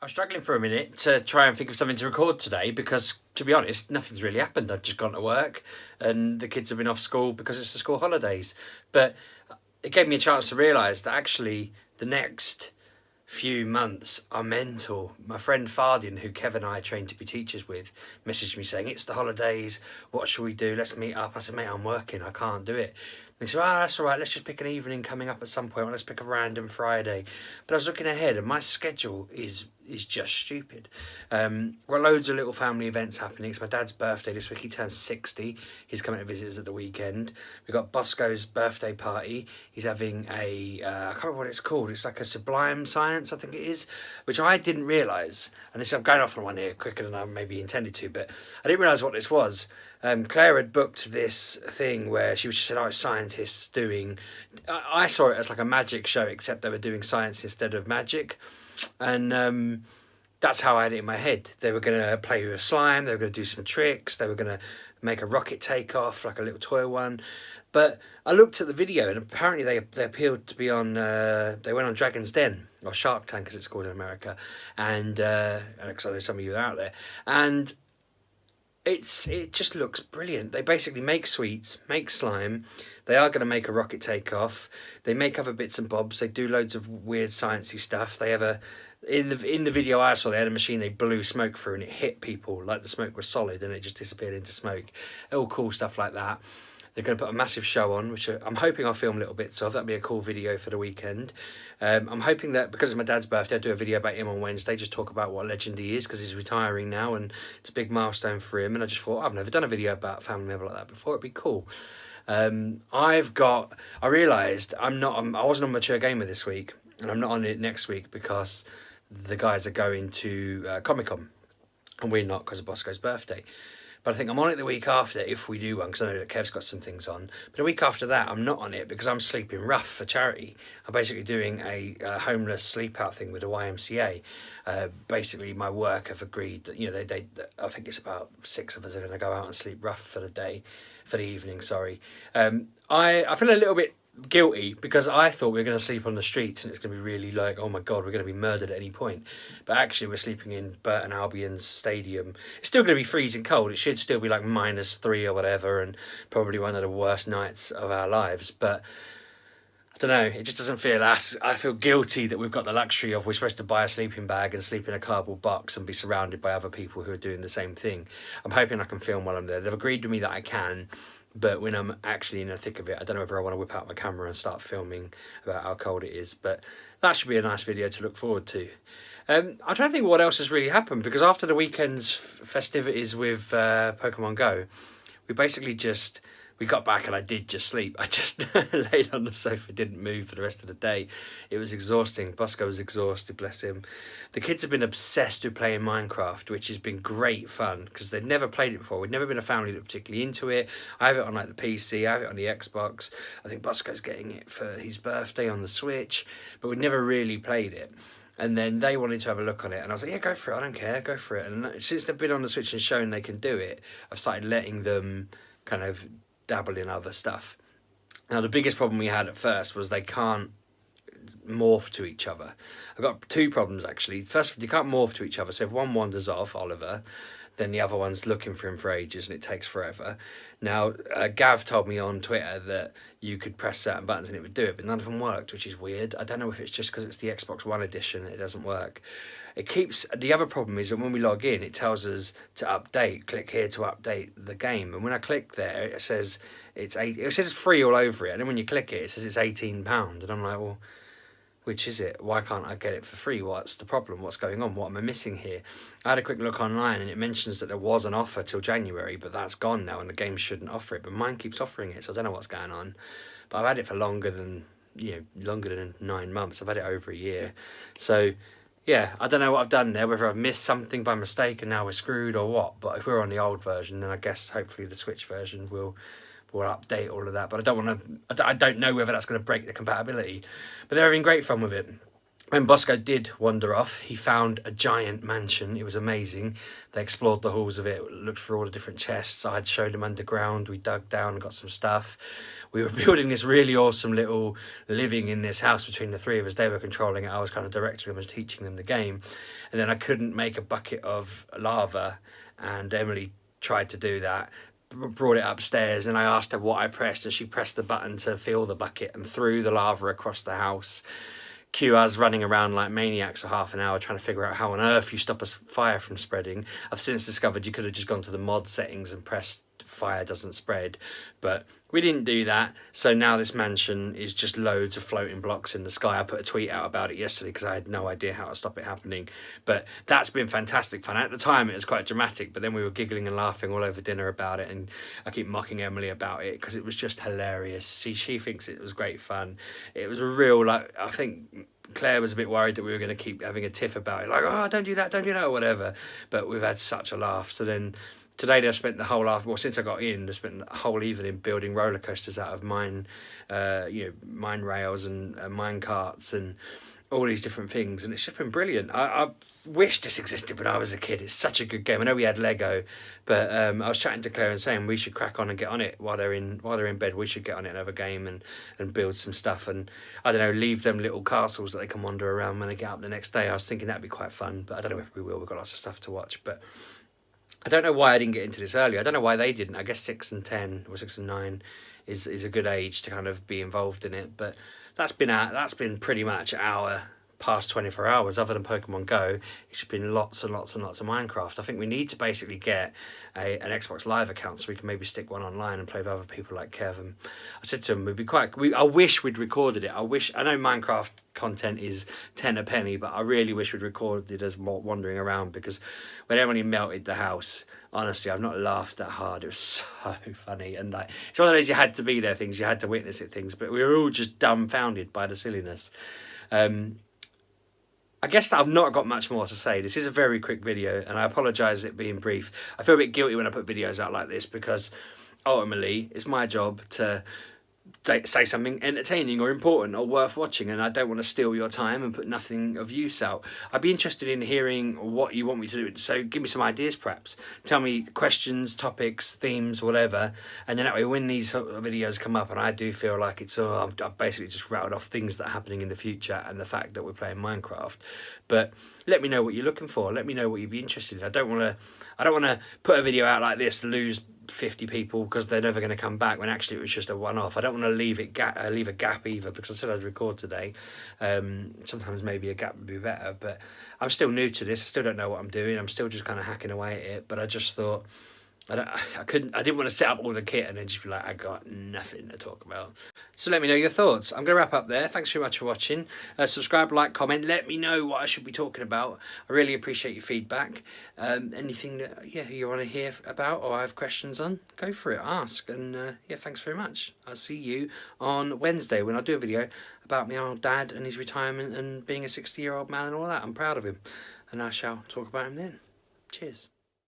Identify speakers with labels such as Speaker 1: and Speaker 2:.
Speaker 1: I was struggling for a minute to try and think of something to record today because, to be honest, nothing's really happened. I've just gone to work and the kids have been off school because it's the school holidays. But it gave me a chance to realise that actually the next few months are mental. My friend Fardin, who Kev and I trained to be teachers with, messaged me saying, "It's the holidays, what shall we do? Let's meet up." I said, "Mate, I'm working, I can't do it." And he said, "Ah, that's all right, let's just pick an evening coming up at some point. Let's pick a random Friday." But I was looking ahead and my schedule is just stupid. We've got loads of little family events happening. It's my dad's birthday this week. He turns 60. He's coming to visit us at the weekend. We've got Bosco's birthday party. He's having a, I can't remember what it's called. It's like a Sublime Science, I think it is, which I didn't realise. And this, I'm going off on one here quicker than I maybe intended to, but I didn't realise what this was. Claire had booked this thing where she was just said, "Oh, it's scientists doing..." I saw it as like a magic show, except they were doing science instead of magic. And that's how I had it in my head. They were going to play with slime, they were going to do some tricks, they were going to make a rocket take off, like a little toy one. But I looked at the video and apparently they appealed to be on, they went on Dragon's Den, or Shark Tank as it's called in America, and because I know some of you are out there, and it just looks brilliant. They basically make sweets, make slime. They are going to make a rocket take off. They make other bits and bobs. They do loads of weird sciencey stuff. They have in the video I saw, they had a machine they blew smoke through and it hit people like the smoke was solid and it just disappeared into smoke. All cool stuff like that. They're going to put a massive show on, which I'm hoping I'll film little bits of. That'll be a cool video for the weekend. I'm hoping that because it's my dad's birthday, I'll do a video about him on Wednesday, just talk about what a legend he is, because he's retiring now and it's a big milestone for him. And I just thought, I've never done a video about a family member like that before. It'd be cool. I realised I wasn't on Mature Gamer this week, and I'm not on it next week because the guys are going to Comic-Con, and we're not because of Bosco's birthday. But I think I'm on it the week after if we do one, because I know that Kev's got some things on. But the week after that, I'm not on it because I'm sleeping rough for charity. I'm basically doing a homeless sleep out thing with the YMCA. Basically, my work have agreed that, they I think it's about 6 of us are going to go out and sleep rough for the evening. Sorry. I feel a little bit guilty because I thought we were going to sleep on the streets and it's going to be really like, oh my god, we're going to be murdered at any point. But actually we're sleeping in Burton Albion's stadium. It's still going to be freezing cold. It should still be like -3 or whatever, and probably one of the worst nights of our lives. But I don't know, it just doesn't feel us. I feel guilty that we've got the luxury of, we're supposed to buy a sleeping bag and sleep in a cardboard box and be surrounded by other people who are doing the same thing. I'm hoping I can film while I'm there. They've agreed with me that I can. But when I'm actually in the thick of it, I don't know whether I want to whip out my camera and start filming about how cold it is. But that should be a nice video to look forward to. I'm trying to think what else has really happened, because after the weekend's festivities with Pokemon Go, we got back and I did just sleep. I just laid on the sofa, didn't move for the rest of the day. It was exhausting. Bosco was exhausted, bless him. The kids have been obsessed with playing Minecraft, which has been great fun because they'd never played it before. We'd never been a family that were particularly into it. I have it on like the PC, I have it on the Xbox. I think Bosco's getting it for his birthday on the Switch, but we'd never really played it. And then they wanted to have a look on it and I was like, yeah, go for it, I don't care, go for it. And since they've been on the Switch and shown they can do it, I've started letting them kind of dabble in other stuff. Now the biggest problem we had at first was they can't morph to each other. I've got 2 problems actually. First, they can't morph to each other, so if one wanders off, Oliver, then the other one's looking for him for ages and it takes forever. Now Gav told me on Twitter that you could press certain buttons and it would do it, but none of them worked, which is weird. I don't know if it's just because it's the Xbox One edition it doesn't work. The other problem is that when we log in, it tells us to update, click here to update the game. And when I click there, it says it says free all over it. And then when you click it, it says it's £18. And I'm like, well, which is it? Why can't I get it for free? What's the problem? What's going on? What am I missing here? I had a quick look online and it mentions that there was an offer till January, but that's gone now and the game shouldn't offer it. But mine keeps offering it, so I don't know what's going on. But I've had it for longer than 9 months. I've had it over a year. So yeah, I don't know what I've done there, whether I've missed something by mistake and now we're screwed or what. But if we're on the old version, then I guess hopefully the Switch version will update all of that. But I don't know whether that's going to break the compatibility. But they're having great fun with it. When Bosco did wander off, he found a giant mansion. It was amazing. They explored the halls of it, looked for all the different chests. I had showed him underground. We dug down and got some stuff. we were building this really awesome little living in this house between the three of us. They were controlling it, I was kind of directing them and teaching them the game. And then I couldn't make a bucket of lava, and Emily tried to do that, brought it upstairs, and I asked her what I pressed, and she pressed the button to fill the bucket and threw the lava across the house. Cue us running around like maniacs for half an hour trying to figure out how on earth you stop a fire from spreading. I've since discovered you could have just gone to the mod settings and pressed fire doesn't spread, but we didn't do that. So now this mansion is just loads of floating blocks in the sky. I put a tweet out about it yesterday because I had no idea how to stop it happening, but that's been fantastic fun. At the time it was quite dramatic, but then we were giggling and laughing all over dinner about it, and I keep mocking Emily about it because it was just hilarious. She thinks it was great fun. It was a real, like, I think Claire was a bit worried that we were going to keep having a tiff about it, like, oh, don't do that, or whatever, but we've had such a laugh. So then today I spent the whole afternoon, well, since I got in, I spent the whole evening building roller coasters out of mine rails and mine carts and all these different things, and it's just been brilliant. I wish this existed when I was a kid. It's such a good game. I know we had Lego, but I was chatting to Claire and saying we should crack on and get on it while they're in bed. We should get on it and have a game and build some stuff, and I don't know, leave them little castles that they can wander around when they get up the next day. I was thinking that'd be quite fun, but I don't know if we will. We've got lots of stuff to watch, but I don't know why I didn't get into this earlier. I don't know why they didn't. I guess 6 and 10 or 6 and 9 is a good age to kind of be involved in it, but that's been pretty much our past 24 hours. Other than Pokemon Go, it's just been lots and lots and lots of Minecraft. I think we need to basically get an Xbox Live account so we can maybe stick one online and play with other people like Kevin. I said to him, I wish we'd recorded it. I know Minecraft content is 10 a penny, but I really wish we'd recorded us more wandering around, because when Emily melted the house, honestly, I've not laughed that hard. It was so funny, and like, it's one of those you had to be there things, you had to witness it things, but we were all just dumbfounded by the silliness. I guess that I've not got much more to say. This is a very quick video, and I apologise for it being brief. I feel a bit guilty when I put videos out like this, because ultimately it's my job to say something entertaining or important or worth watching, and I don't want to steal your time and put nothing of use out. I'd be interested in hearing what you want me to do, so give me some ideas perhaps. Tell me questions, topics, themes, whatever, and then that way when these sort of videos come up and I do feel like I've basically just rattled off things that are happening in the future and the fact that we're playing Minecraft. But let me know what you're looking for. Let me know what you'd be interested in. I don't want to put a video out like this, lose 50 people because they're never going to come back when actually it was just a one-off. I don't want to leave a gap either, because I said I'd record today. Sometimes maybe a gap would be better, but I'm still new to this. I still don't know what I'm doing. I'm still just kind of hacking away at it, but I just thought I didn't want to set up all the kit and then just be like, I got nothing to talk about. So let me know your thoughts. I'm going to wrap up there. Thanks very much for watching. Subscribe, like, comment. Let me know what I should be talking about. I really appreciate your feedback. Anything that you want to hear about or I have questions on, go for it, ask. And thanks very much. I'll see you on Wednesday when I do a video about my old dad and his retirement and being a 60-year-old man and all that. I'm proud of him, and I shall talk about him then. Cheers.